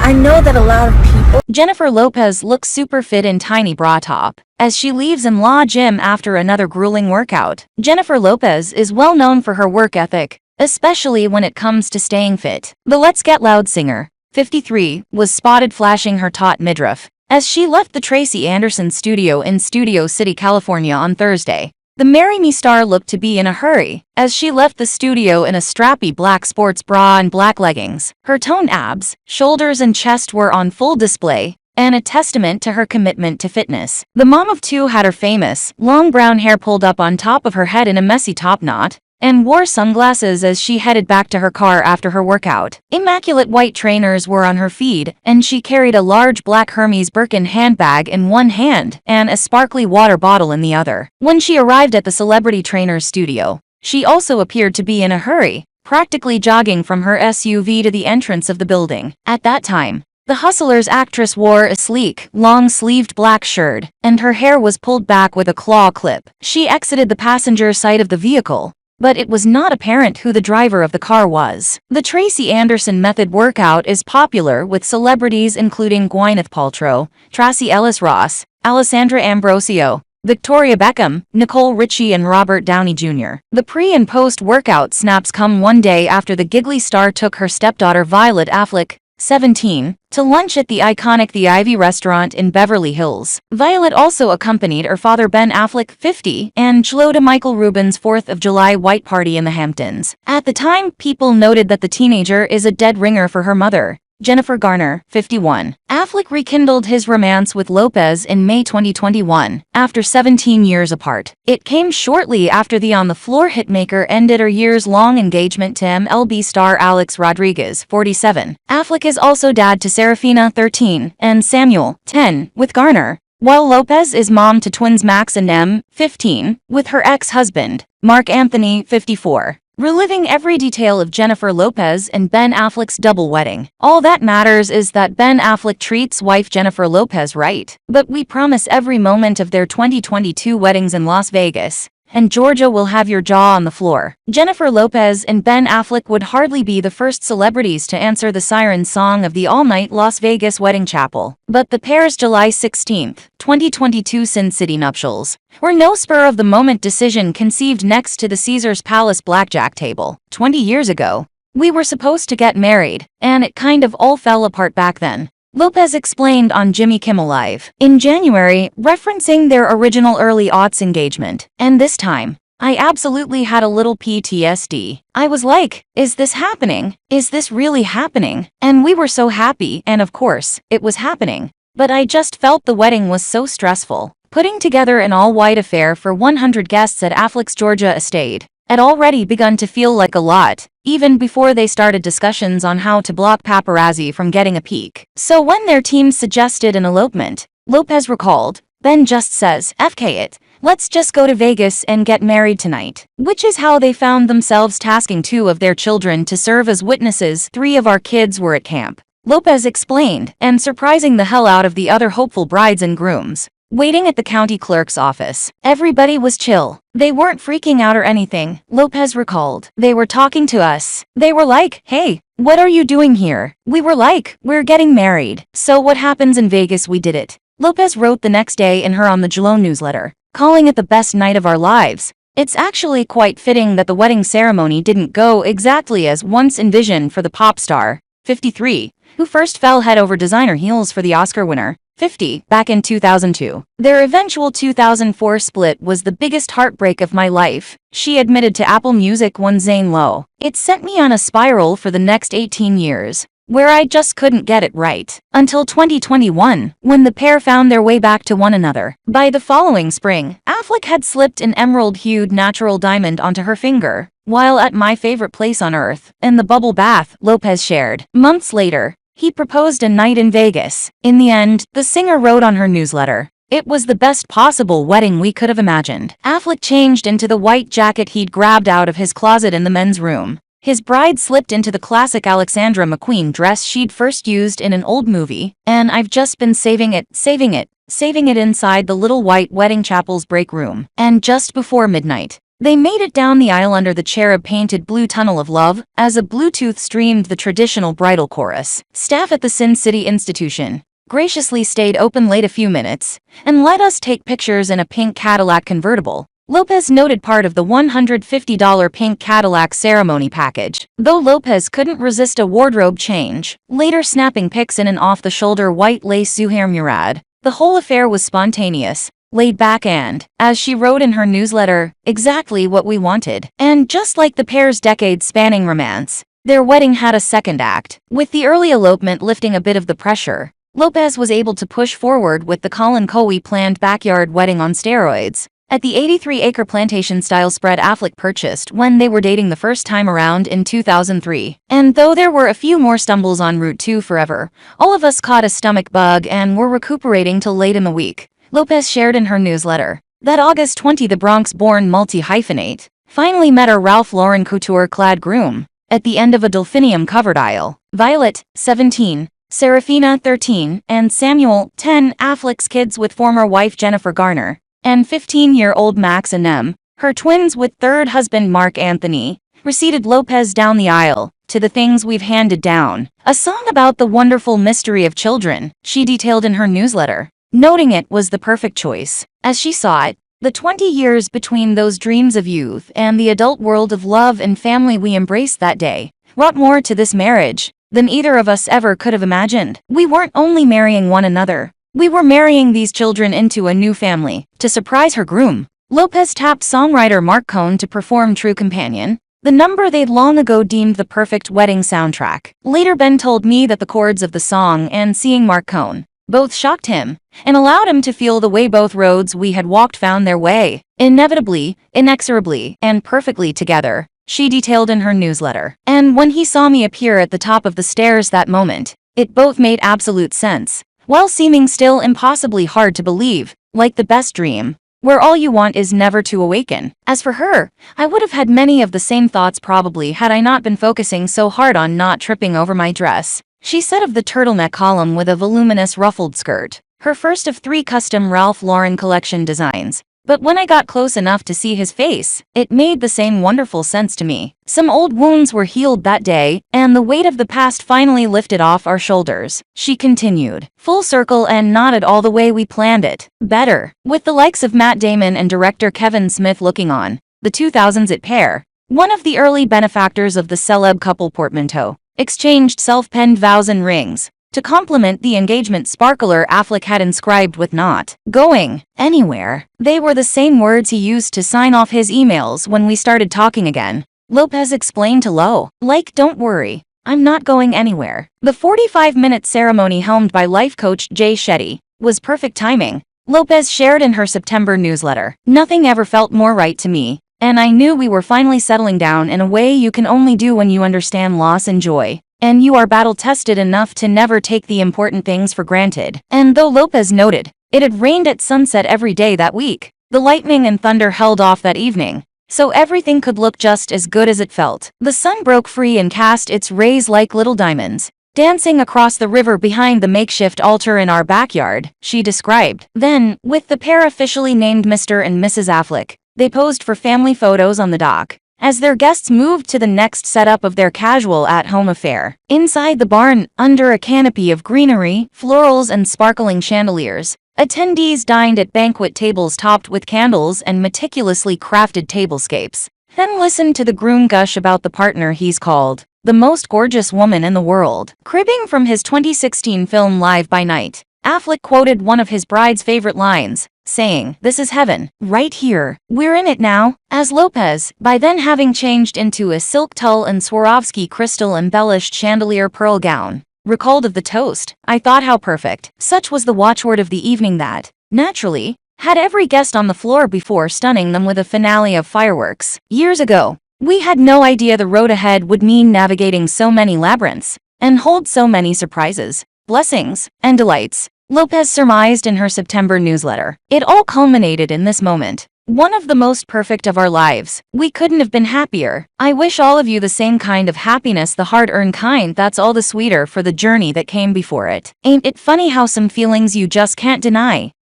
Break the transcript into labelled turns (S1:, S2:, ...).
S1: I know that a lot of people.
S2: Jennifer Lopez looks super fit in tiny bra top as she leaves in La gym after another grueling workout. Jennifer Lopez is well known for her work ethic, especially when it comes to staying fit. The Let's Get Loud singer, 53, was spotted flashing her taut midriff as she left the Tracy Anderson studio in Studio City, California on Thursday. The Marry Me star looked to be in a hurry as she left the studio in a strappy black sports bra and black leggings. Her toned abs, shoulders and chest were on full display, and a testament to her commitment to fitness. The mom of two had her famous, long brown hair pulled up on top of her head in a messy top knot, and wore sunglasses as she headed back to her car after her workout. Immaculate white trainers were on her feed, and she carried a large black Hermes Birkin handbag in one hand and a sparkly water bottle in the other. When she arrived at the celebrity trainer's studio, she also appeared to be in a hurry, practically jogging from her SUV to the entrance of the building. At that time, the Hustlers actress wore a sleek, long-sleeved black shirt, and her hair was pulled back with a claw clip. She exited the passenger side of the vehicle, but it was not apparent who the driver of the car was. The Tracy Anderson method workout is popular with celebrities including Gwyneth Paltrow, Tracee Ellis Ross, Alessandra Ambrosio, Victoria Beckham, Nicole Richie and Robert Downey Jr. The pre- and post-workout snaps come one day after the giggly star took her stepdaughter Violet Affleck, 17, to lunch at the iconic The Ivy restaurant in Beverly Hills. Violet also accompanied her father Ben Affleck, 50, and Jlo to Michael Rubin's 4th of July white party in the Hamptons. At the time, people noted that the teenager is a dead ringer for her mother, Jennifer Garner, 51. Affleck rekindled his romance with Lopez in May 2021, after 17 years apart. It came shortly after the on-the-floor hitmaker ended her years-long engagement to MLB star Alex Rodriguez, 47. Affleck is also dad to Serafina, 13, and Samuel, 10, with Garner, while Lopez is mom to twins Max and Em, 15, with her ex-husband, Mark Anthony, 54. Reliving every detail of Jennifer Lopez and Ben Affleck's double wedding. All that matters is that Ben Affleck treats wife Jennifer Lopez right. But we promise every moment of their 2022 weddings in Las Vegas and Georgia will have your jaw on the floor. Jennifer Lopez and Ben Affleck would hardly be the first celebrities to answer the siren song of the all-night Las Vegas wedding chapel. But the pair's July 16, 2022 Sin City nuptials were no spur-of-the-moment decision conceived next to the Caesars Palace blackjack table. 20 years ago, we were supposed to get married, and it kind of all fell apart back then, Lopez explained on Jimmy Kimmel Live in January, referencing their original early aughts engagement. And this time, I absolutely had a little PTSD. I was like, is this happening? Is this really happening? And we were so happy, and of course, it was happening. But I just felt the wedding was so stressful. Putting together an all-white affair for 100 guests at Affleck's Georgia estate had already begun to feel like a lot, even before they started discussions on how to block paparazzi from getting a peek. So when their team suggested an elopement, Lopez recalled, Ben just says, FK it, let's just go to Vegas and get married tonight. Which is how they found themselves tasking 2 of their children to serve as witnesses. 3 of our kids were at camp, Lopez explained, and surprising the hell out of the other hopeful brides and grooms waiting at the county clerk's office. Everybody was chill. They weren't freaking out or anything, Lopez recalled. They were talking to us. They were like, hey, what are you doing here? We were like, we're getting married. So what happens in Vegas, we did it. Lopez wrote the next day in her On the Jlo newsletter, calling it the best night of our lives. It's actually quite fitting that the wedding ceremony didn't go exactly as once envisioned for the pop star, 53, who first fell head over designer heels for the Oscar winner, 50, back in 2002. Their eventual 2004 split was the biggest heartbreak of my life, she admitted to Apple Music one Zane Lowe. It sent me on a spiral for the next 18 years, where I just couldn't get it right. Until 2021, when the pair found their way back to one another. By the following spring, Affleck had slipped an emerald-hued natural diamond onto her finger, while at My Favorite Place on Earth, in the bubble bath, Lopez shared. Months later, he proposed a night in Vegas. In the end, the singer wrote on her newsletter, it was the best possible wedding we could have imagined. Affleck changed into the white jacket he'd grabbed out of his closet in the men's room. His bride slipped into the classic Alexandra McQueen dress she'd first used in an old movie, and I've just been saving it inside the little white wedding chapel's break room. And just before midnight, They made it down the aisle under the cherub-painted blue tunnel of love, as a Bluetooth streamed the traditional bridal chorus. Staff at the Sin City Institution graciously stayed open late a few minutes and let us take pictures in a pink Cadillac convertible. Lopez noted part of the $150 pink Cadillac ceremony package, though Lopez couldn't resist a wardrobe change, later snapping pics in an off-the-shoulder white lace Zuhair Murad. The whole affair was spontaneous, laid back and, as she wrote in her newsletter, exactly what we wanted. And just like the pair's decade-spanning romance, their wedding had a second act. With the early elopement lifting a bit of the pressure, Lopez was able to push forward with the Colin Cowie planned backyard wedding on steroids. At the 83-acre plantation-style spread Affleck purchased when they were dating the first time around in 2003. And though there were a few more stumbles en route to forever, all of us caught a stomach bug and were recuperating till late in the week. Lopez shared in her newsletter that August 20 the Bronx-born multi-hyphenate finally met her Ralph Lauren couture-clad groom at the end of a delphinium-covered aisle. Violet, 17, Serafina, 13, and Samuel, 10, Affleck's kids with former wife Jennifer Garner, and 15-year-old Max and Em, her twins with third husband Mark Anthony, preceded Lopez down the aisle to The Things We've Handed Down, a song about the wonderful mystery of children, she detailed in her newsletter, noting it was the perfect choice. As she saw it, the 20 years between those dreams of youth and the adult world of love and family we embraced that day brought more to this marriage than either of us ever could have imagined. We weren't only marrying one another, we were marrying these children into a new family. To surprise her groom, Lopez tapped songwriter Mark Cohn to perform True Companion, the number they'd long ago deemed the perfect wedding soundtrack. Later Ben told me that the chords of the song and seeing Mark Cohn both shocked him and allowed him to feel the way both roads we had walked found their way, inevitably, inexorably, and perfectly together, she detailed in her newsletter. And when he saw me appear at the top of the stairs that moment, it both made absolute sense, while seeming still impossibly hard to believe, like the best dream, where all you want is never to awaken. As for her, I would have had many of the same thoughts probably had I not been focusing so hard on not tripping over my dress, she said of the turtleneck column with a voluminous ruffled skirt, her first of 3 custom Ralph Lauren collection designs. But when I got close enough to see his face, it made the same wonderful sense to me. Some old wounds were healed that day, and the weight of the past finally lifted off our shoulders, she continued. Full circle and not at all the way we planned it. Better. With the likes of Matt Damon and director Kevin Smith looking on, the 2000s it pair, one of the early benefactors of the celeb couple portmanteau, exchanged self-penned vows and rings to complement the engagement sparkler Affleck had inscribed with "not going anywhere." They were the same words he used to sign off his emails when we started talking again, Lopez explained to Lo. Like, don't worry, I'm not going anywhere. The 45-minute ceremony helmed by life coach Jay Shetty was perfect timing, Lopez shared in her September newsletter. Nothing ever felt more right to me, and I knew we were finally settling down in a way you can only do when you understand loss and joy, and you are battle-tested enough to never take the important things for granted. And though Lopez noted it had rained at sunset every day that week, the lightning and thunder held off that evening, so everything could look just as good as it felt. The sun broke free and cast its rays like little diamonds, dancing across the river behind the makeshift altar in our backyard, she described. Then, with the pair officially named Mr. and Mrs. Affleck, they posed for family photos on the dock as their guests moved to the next setup of their casual at-home affair. Inside the barn, under a canopy of greenery, florals, and sparkling chandeliers, attendees dined at banquet tables topped with candles and meticulously crafted tablescapes. Then listened to the groom gush about the partner he's called the most gorgeous woman in the world. Cribbing from his 2016 film Live by Night, Affleck quoted one of his bride's favorite lines, saying, "This is heaven, right here. We're in it now." As Lopez, by then having changed into a silk tulle and Swarovski crystal-embellished chandelier pearl gown, recalled of the toast, "I thought how perfect." Such was the watchword of the evening that, naturally, had every guest on the floor before stunning them with a finale of fireworks. Years ago, we had no idea the road ahead would mean navigating so many labyrinths and hold so many surprises, blessings, and delights, Lopez surmised in her September newsletter. It all culminated in this moment, one of the most perfect of our lives. We couldn't have been happier. I wish all of you the same kind of happiness, the hard-earned kind that's all the sweeter for the journey that came before it. Ain't it funny how some feelings you just can't deny